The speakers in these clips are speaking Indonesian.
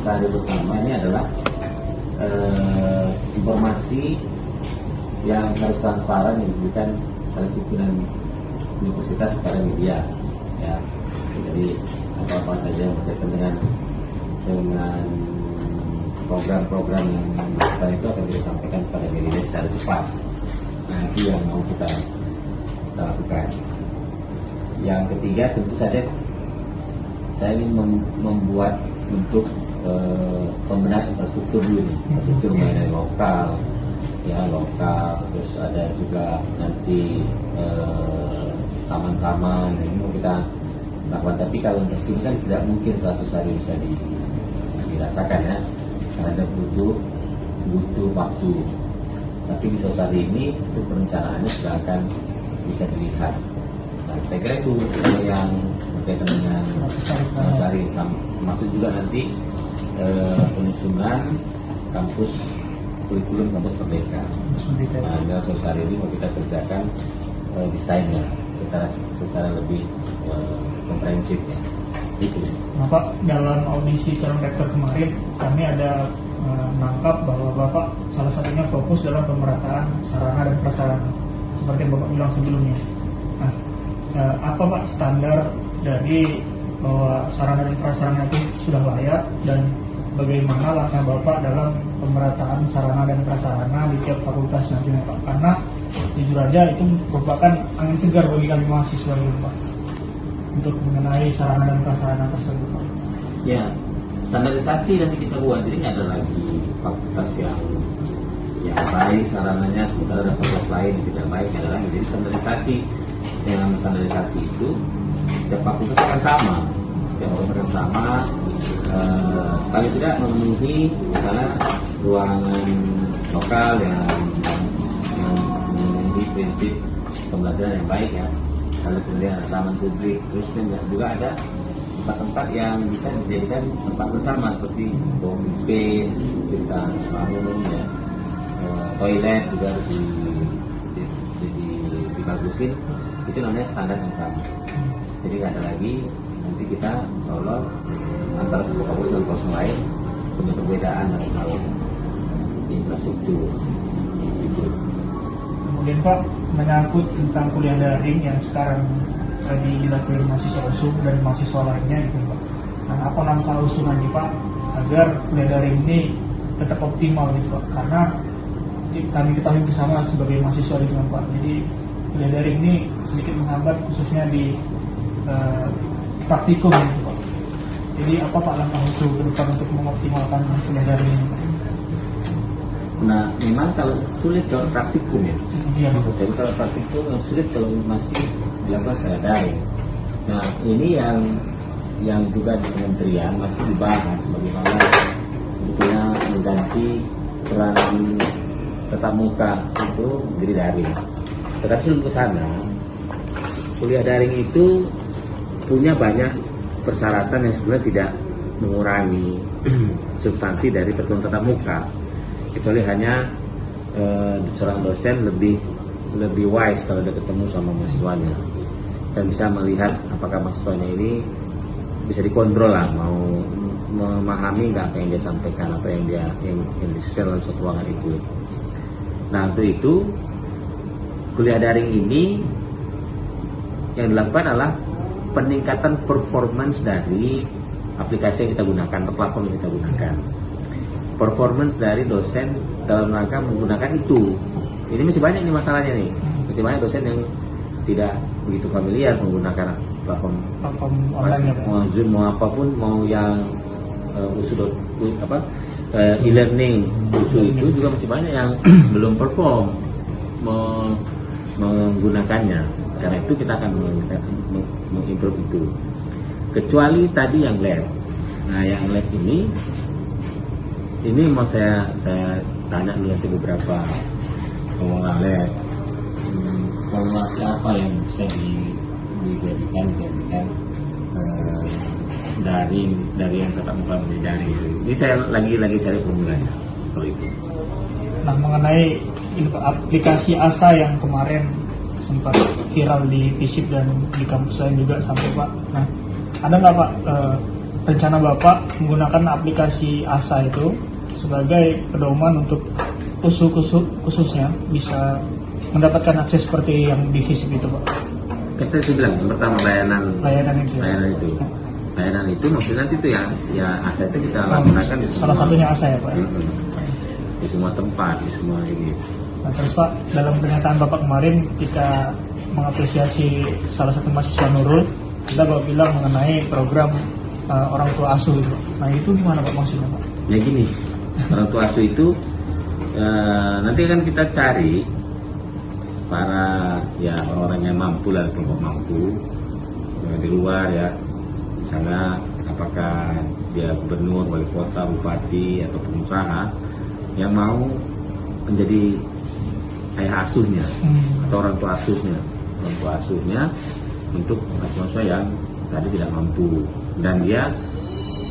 sehari pertama ini adalah informasi yang harus transparan yang diberikan oleh pimpinan universitas kepada media, ya. Jadi apa-apa saja yang berkaitan dengan program-program yang dilakukan itu akan kita sampaikan kepada media secara cepat. Nah, itu yang mau kita lakukan. Yang ketiga, tentu saja saya ingin membuat untuk pembenahan infrastruktur dulu, infrastruktur dari lokal, terus ada juga nanti taman-taman ini mau kita lakukan. Tapi kalau ini kan tidak mungkin 100 hari bisa dirasakan, ya, karena ada butuh waktu. Tapi di 100 hari ini itu perencanaannya sudah akan bisa dilihat. Nah, saya kira itu yang berkaitan dengan 100 hari. Maksud juga nanti penyusunan kampus kurikulum kampus Merdeka. Nah, dalam 100 hari ini mau kita kerjakan desainnya secara lebih komprehensif, ya. Itu. Nah, Pak, dalam audisi calon rektor kemarin kami ada menangkap bahwa Bapak salah satunya fokus dalam pemerataan sarana dan prasarana seperti yang Bapak bilang sebelumnya. Nah, apa Pak standar dari bahwa sarana dan prasarana itu sudah layak, dan bagaimana langkah Bapak dalam pemerataan sarana dan prasarana di tiap fakultas nantinya, Pak? Karena jujur aja itu merupakan angin segar bagi kami mahasiswa ini, Pak, untuk mengenai sarana dan prasarana tersebut, Pak. Ya, standarisasi nanti kita buat. Jadi nggak ada lagi fakultas yang baik sarananya, sementara ada fakultas lain yang tidak baik, nggak ada lagi. Jadi standarisasi, yang namanya standarisasi itu setiap fakultas akan sama, paling tidak memenuhi misalnya ruangan lokal yang memenuhi prinsip pembelajaran yang baik, ya. Kalau kemudian ada taman publik, terus juga ada tempat-tempat yang bisa dijadikan tempat bersama seperti coworking space, kita harus bangun, ya. Toilet juga harus dibagusin. Itu namanya standar yang sama. Jadi nggak ada lagi nanti kita insya Allah antara satu kampus dan kampus lain punya perbedaan dalam hal infrastruktur. Kemudian Pak, menyangkut tentang kuliah daring yang sekarang lagi dilakukan mahasiswa USUM dan mahasiswa lainnya itu, Pak. Nah, apa langkah USUM nih, Pak, agar kuliah daring ini tetap optimal gitu, Pak? Karena kami ketahui bersama sebagai mahasiswa di Pak, jadi kuliah daring ini sedikit menghambat khususnya di praktikum gitu, Pak. Jadi apa Pak langkah USUM ke depan untuk mengoptimalkan kuliah daring ini, Pak? Nah, memang kalau sulit kalau praktikum, ya. Iya, Jadi kalau praktikum yang sulit kalau masih dilakukan secara daring. Nah, ini yang juga di kementerian masih dibahas bagaimana sebetulnya mengganti peran tatap muka itu menjadi daring. Tetapi sebelum ke sana, kuliah daring itu punya banyak persyaratan yang sebenarnya tidak mengurangi substansi dari pertemuan tatap muka, kecuali hanya seorang dosen lebih wise kalau dia ketemu sama mahasiswanya dan bisa melihat apakah mahasiswanya ini bisa dikontrol lah, mau memahami nggak apa yang dia sampaikan, apa yang disusun dalam suatu ruangan itu. Nah, untuk itu kuliah daring ini yang dilakukan adalah peningkatan performance dari aplikasi yang kita gunakan atau platform yang kita gunakan. Performance dari dosen dalam rangka menggunakan itu. Ini masih banyak nih masalahnya nih. Masih banyak dosen yang tidak begitu familiar menggunakan platform online, mau Zoom, mau apapun, mau yang e-learning USU itu juga masih banyak yang belum perform menggunakannya. Karena itu kita akan mengimprove itu. Kecuali tadi yang lab. Nah, yang lab ini mau saya tanya dulu nanti beberapa pengelola lab. Formulasi apa yang bisa dijadikan dari yang tetap muka menjadi daring. Ini saya lagi cari formulanya kalau itu. Nah, mengenai aplikasi ASA yang kemarin sempat viral di FISIP dan di kampus lain juga sampai, Pak. Nah, ada nggak Pak rencana Bapak menggunakan aplikasi ASA itu sebagai pedoman untuk USU khususnya bisa mendapatkan akses seperti yang di FISIP itu, Pak? Kita sih bilang yang pertama Layanan itu. Layanan itu maksudnya nanti itu ya ASA itu kita laksanakan di salah satunya ASA ya, Pak? Di semua tempat, di semua ini. Nah, terus Pak, dalam pernyataan Bapak kemarin ketika mengapresiasi salah satu mahasiswa Nurul, Bapak bilang mengenai program orang tua asuh itu. Nah, itu gimana Pak maksudnya, Pak? Ya gini, orang tua asuh itu nanti kan kita cari para ya orang-orang yang mampu lah, kelompok mampu di luar ya, misalnya apakah dia gubernur, wali kota, bupati atau pengusaha yang mau menjadi ayah asuhnya atau orang tua asuhnya untuk mahasiswa yang tadi tidak mampu, dan dia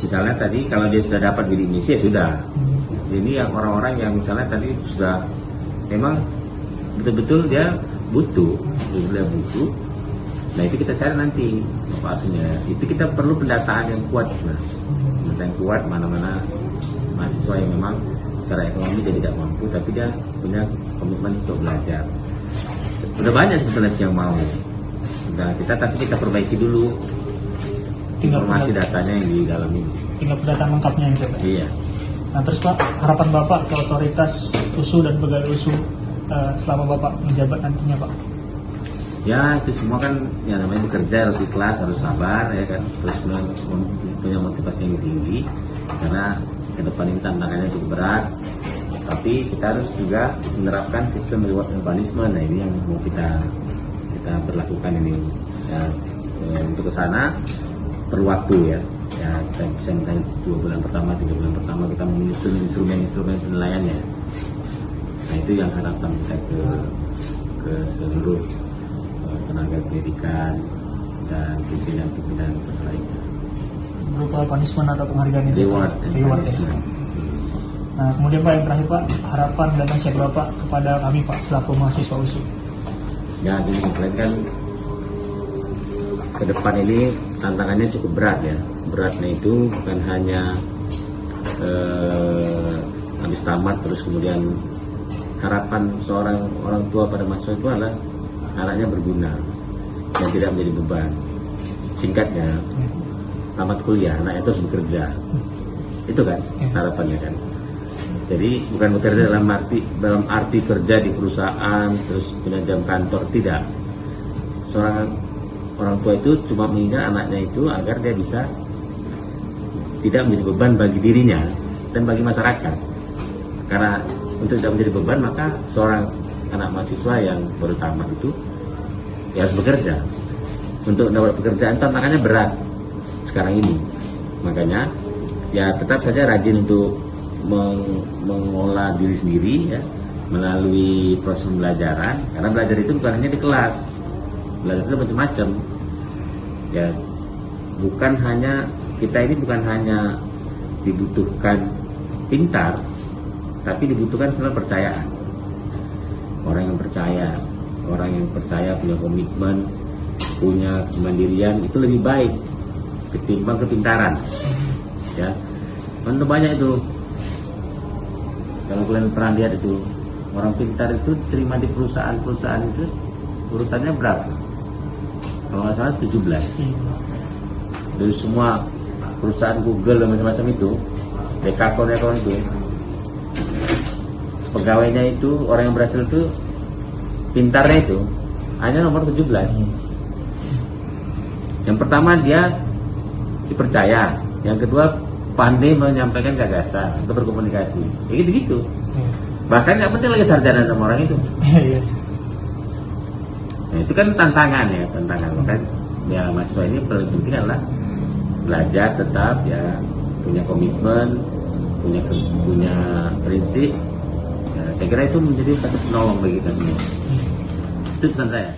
misalnya tadi kalau dia sudah dapat bidik misi ya sudah. Ini yang orang-orang yang misalnya tadi sudah memang betul-betul dia butuh. Nah itu kita cari nanti bapak asuhnya. Itu kita perlu pendataan yang kuat, pendataan yang kuat mana-mana mahasiswa yang memang secara ekonomi dia tidak mampu tapi dia punya komitmen untuk belajar. Sudah banyak sebetulnya yang mau. Nah kita perbaiki dulu informasi datanya yang di dalam ini. Tinggal pendataan lengkapnya itu, Pak? Iya. Nah terus Pak, harapan Bapak ke otoritas USU dan pegawai USU selama Bapak menjabat nantinya, Pak? Ya itu semua kan ya namanya bekerja harus ikhlas, harus sabar ya kan, terus punya motivasi yang tinggi karena ke depan ini tantangannya cukup berat, tapi kita harus juga menerapkan sistem reward and punishment. Nah ini yang mau kita berlakukan ini ya, untuk ke sana perlu waktu ya kita bisa minta 2 bulan pertama, 3 bulan pertama kita menyusun instrumen penilaiannya. Nah itu yang harapan kita ke seluruh tenaga pendidikan dan pimpinan lainnya. Berupa punishment atau penghargaan itu? Reward ya. Nah kemudian Pak, yang terakhir Pak, harapan dan nasihat Bapak kepada kami Pak selaku mahasiswa USU. Ya gini, kan ke depan ini tantangannya cukup berat ya. Beratnya itu bukan hanya habis tamat terus kemudian harapan seorang orang tua pada mahasiswa itu adalah anaknya berguna dan tidak menjadi beban. Singkatnya, tamat kuliah anaknya terus bekerja. Itu kan harapannya kan. Jadi bukan bekerja dalam arti kerja di perusahaan terus punya jam kantor, tidak. Seorang orang tua itu cuma mengingat anaknya itu agar dia bisa tidak menjadi beban bagi dirinya dan bagi masyarakat. Karena untuk tidak menjadi beban maka seorang anak mahasiswa yang baru tamat itu ya harus bekerja. Untuk dapat pekerjaan tantangannya berat sekarang ini. Makanya ya tetap saja rajin untuk mengolah diri sendiri ya melalui proses pembelajaran. Karena belajar itu bukan hanya di kelas. Belajar itu macam-macam. Ya bukan hanya kita ini bukan hanya dibutuhkan pintar, tapi dibutuhkan sebenarnya percayaan. Orang yang percaya punya komitmen, punya kemandirian itu lebih baik ketimbang kepintaran. Ya, kan banyak itu. Kalau kalian pernah lihat itu orang pintar itu terima di perusahaan itu urutannya berapa? Kalau nggak salah 17. Dari semua perusahaan Google dan macam-macam itu, dekakon itu. Pegawainya itu orang yang berhasil itu pintarnya itu hanya nomor 17. Yang pertama dia dipercaya, yang kedua pandai menyampaikan gagasan atau berkomunikasi, ya gitu. Bahkan nggak penting lagi sarjana sama orang itu. Nah, itu kan tantangan. Makanya ya mahasiswa ini paling penting adalah belajar tetap ya, punya komitmen, punya prinsip. Saya kira itu menjadi satu penolong bagi kami. Itu pesan saya.